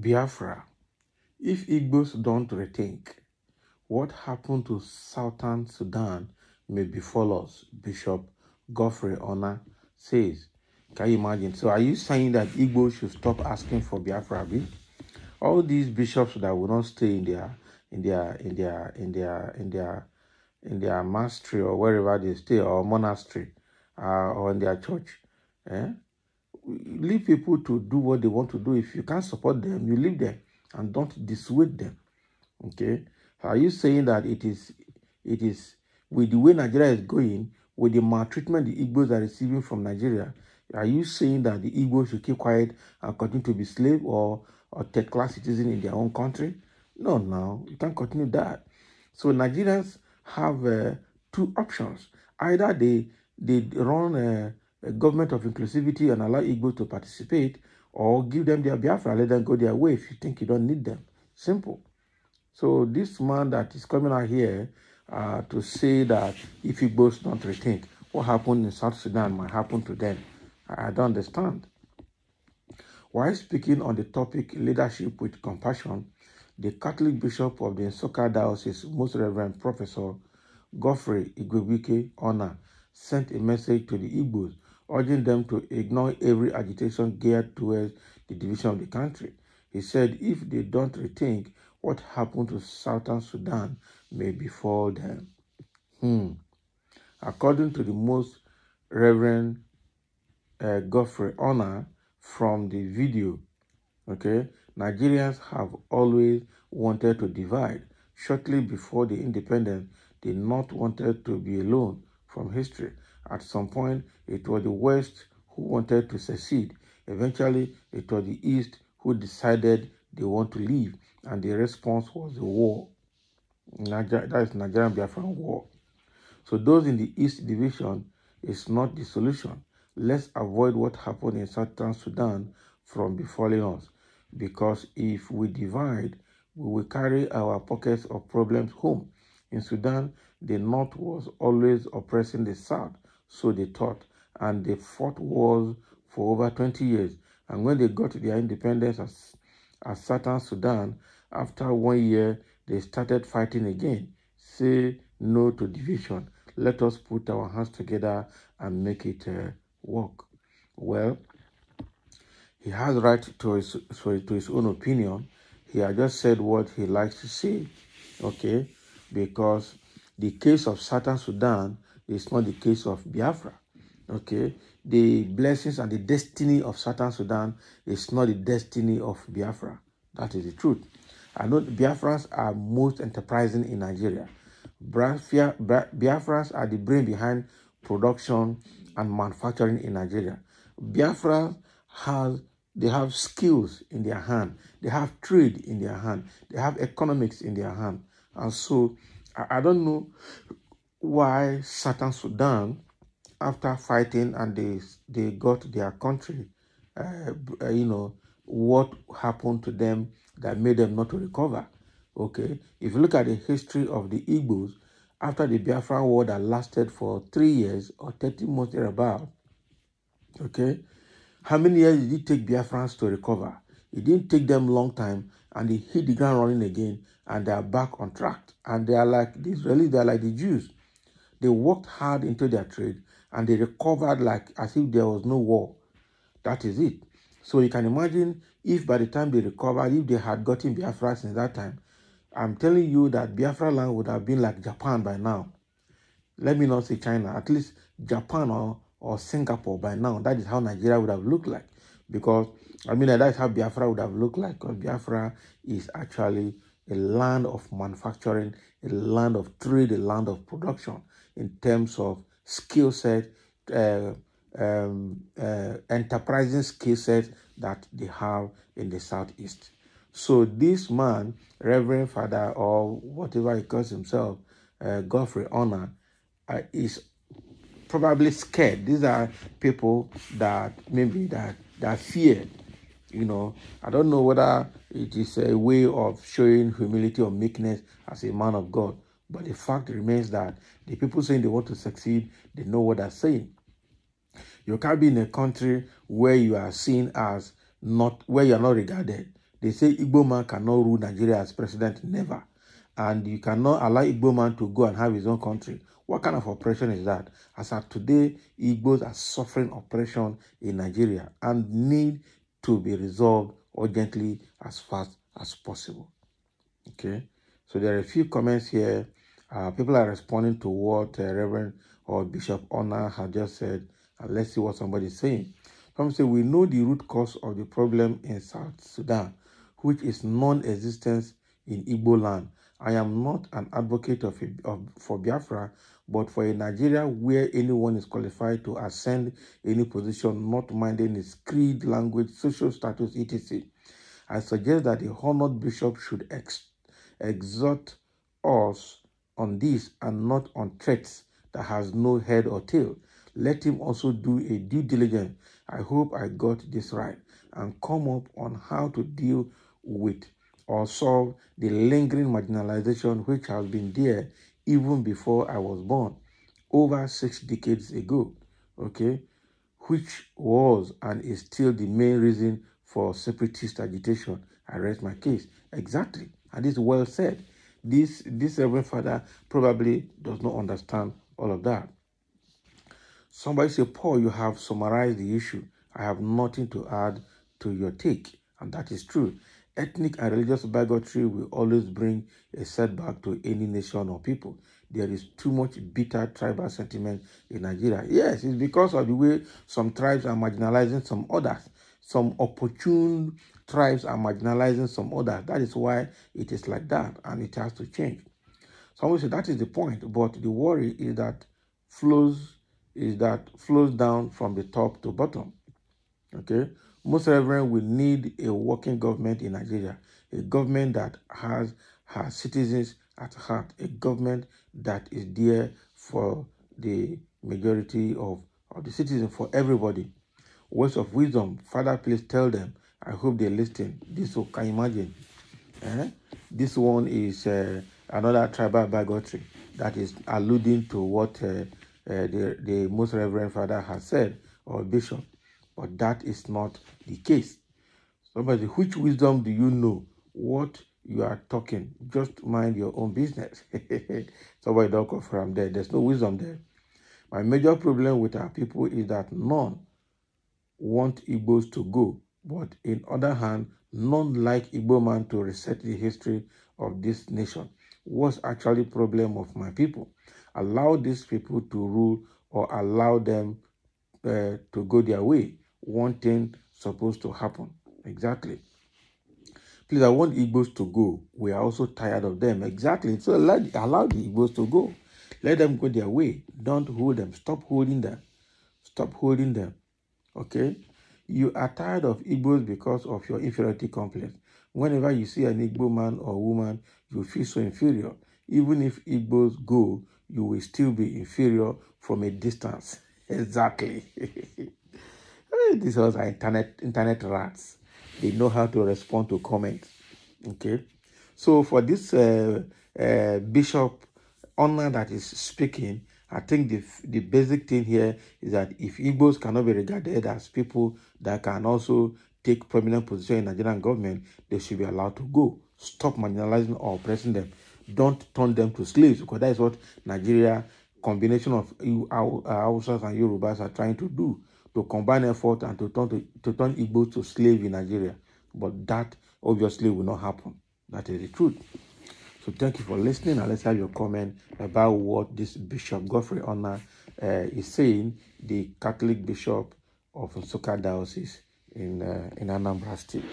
Biafra. If Igbos don't rethink, what happened to Southern Sudan may befall us, Bishop Godfrey Ona says. Can you imagine? So are you saying that Igbos should stop asking for Biafra? All these bishops that will not stay in their monastery or wherever they stay, or monastery, or in their church, leave people to do what they want to do. If you can't support them, you leave them and don't dissuade them. Okay, are you saying that it is with the way Nigeria is going, with the maltreatment the Igbos are receiving from Nigeria, are you saying that the Igbos should keep quiet and continue to be slave or third-class citizens in their own country? No, you can't continue that. So Nigerians have two options. Either they run a government of inclusivity and allow Igbos to participate, or give them their Biafra, let them go their way if you think you don't need them. Simple. So this man that is coming out here to say that if Igbos don't rethink, what happened in South Sudan might happen to them, I don't understand. While speaking on the topic leadership with compassion, the Catholic Bishop of the Nsukka Diocese, Most Reverend Professor Godfrey Igwebike Ona, sent a message to the Igbos, urging them to ignore every agitation geared towards the division of the country. He said if they don't rethink, what happened to Southern Sudan may befall them. According to the Most Reverend Godfrey Ona, from the video, Nigerians have always wanted to divide. Shortly before the independence, the North wanted to be alone from history. At some point, it was the West who wanted to secede. Eventually, it was the East who decided they want to leave, and the response was the war. That is Nigerian Biafran war. So those in the East division is not the solution. Let's avoid what happened in Southern Sudan from befalling us, because if we divide, we will carry our pockets of problems home. In Sudan, the North was always oppressing the South, so they thought, and they fought wars for over 20 years. And when they got their independence as Southern Sudan, after 1 year, they started fighting again. Say no to division. Let us put our hands together and make it work. Well, he has right to his own opinion. He has just said what he likes to say, because the case of Southern Sudan is not the case of Biafra, The blessings and the destiny of Southern Sudan is not the destiny of Biafra. That is the truth. I know Biafrans are most enterprising in Nigeria. Biafrans are the brain behind production and manufacturing in Nigeria. Biafra they have skills in their hand. They have trade in their hand. They have economics in their hand. And so I don't know why Southern Sudan, after fighting and they got their country, what happened to them that made them not to recover. If you look at the history of the Igbos, after the Biafran war that lasted for 3 years or 30 months thereabout, how many years did it take Biafrans to recover? It didn't take them a long time, and they hit the ground running again, and they are back on track. And they are like the Israelis, they are like the Jews. They worked hard into their trade, and they recovered like as if there was no war. That is it. So you can imagine if by the time they recovered, if they had gotten Biafra since that time, I'm telling you that Biafra land would have been like Japan by now. Let me not say China, at least Japan or Singapore by now. That is how Nigeria would have looked like. Because, that's how Biafra would have looked like. Because Biafra is actually a land of manufacturing, a land of trade, a land of production in terms of skill set, enterprising skill set that they have in the Southeast. So this man, Reverend Father, or whatever he calls himself, Godfrey Ona, is probably scared. These are people that maybe that fear. I don't know whether it is a way of showing humility or meekness as a man of God, but the fact remains that the people saying they want to succeed, they know what they're saying. You can't be in a country where you are seen as where you are not regarded. They say Igbo man cannot rule Nigeria as president, never. And you cannot allow Igbo man to go and have his own country. What kind of oppression is that? As of today, Igbos are suffering oppression in Nigeria and need to be resolved urgently as fast as possible. Okay, so there are a few comments here. People are responding to what Reverend or Bishop Honor had just said, and let's see what somebody is saying. Some say, we know the root cause of the problem in South Sudan, which is non-existence in Igbo land. I am not an advocate for Biafra, but for a Nigeria where anyone is qualified to ascend any position, not minding his creed, language, social status, etc. I suggest that the honored bishop should exhort us on this and not on threats that has no head or tail. Let him also do a due diligence. I hope I got this right, and come up on how to deal with or solve the lingering marginalization which has been there even before I was born, over 6 decades ago, okay, which was and is still the main reason for separatist agitation. I rest my case. Exactly. And this is well said. This Reverend Father probably does not understand all of that. Somebody say, Paul, you have summarized the issue. I have nothing to add to your take. And that is true. Ethnic and religious bigotry will always bring a setback to any nation or people. There is too much bitter tribal sentiment in Nigeria. Yes, it's because of the way some tribes are marginalizing some others. Some opportune tribes are marginalizing some others. That is why it is like that, and it has to change. Someone say that is the point, but the worry is that flows down from the top to bottom. Okay, most reverend will need a working government in Nigeria, a government that has her citizens at heart, a government that is there for the majority of the citizens, for everybody. Words of wisdom, Father, please tell them. I hope they listen. This one, can you imagine? This one is another tribal bigotry that is alluding to what the most reverend father has said, or bishop, but that is not the case. Somebody, which wisdom do you know? What you are talking? Just mind your own business. Somebody don't come from there. There's no wisdom there. My major problem with our people is that none want Igbos to go, but in other hand, none like Igbo man to reset the history of this nation. What's actually problem of my people? Allow these people to rule or allow them to go their way. One thing supposed to happen. Exactly. Please, I want Igbos to go. We are also tired of them. Exactly. So allow the Igbos to go. Let them go their way. Don't hold them. Stop holding them. Stop holding them. Okay? You are tired of Igbos because of your inferiority complex. Whenever you see an Igbo man or woman, you feel so inferior. Even if Igbos go, you will still be inferior from a distance. Exactly. These are internet rats. They know how to respond to comments. Okay? So for this Bishop Honor that is speaking, I think the basic thing here is that if Igbos cannot be regarded as people that can also take prominent position in Nigerian government, they should be allowed to go. Stop marginalizing or oppressing them. Don't turn them to slaves, because that is what Nigeria, combination of Hausas and Yorubas, are trying to do, to combine effort and to turn Igbos to slave in Nigeria. But that obviously will not happen. That is the truth. So thank you for listening, and let's have your comment about what this Bishop Godfrey Honor is saying, the Catholic Bishop of Nsukka Diocese in Anambra State.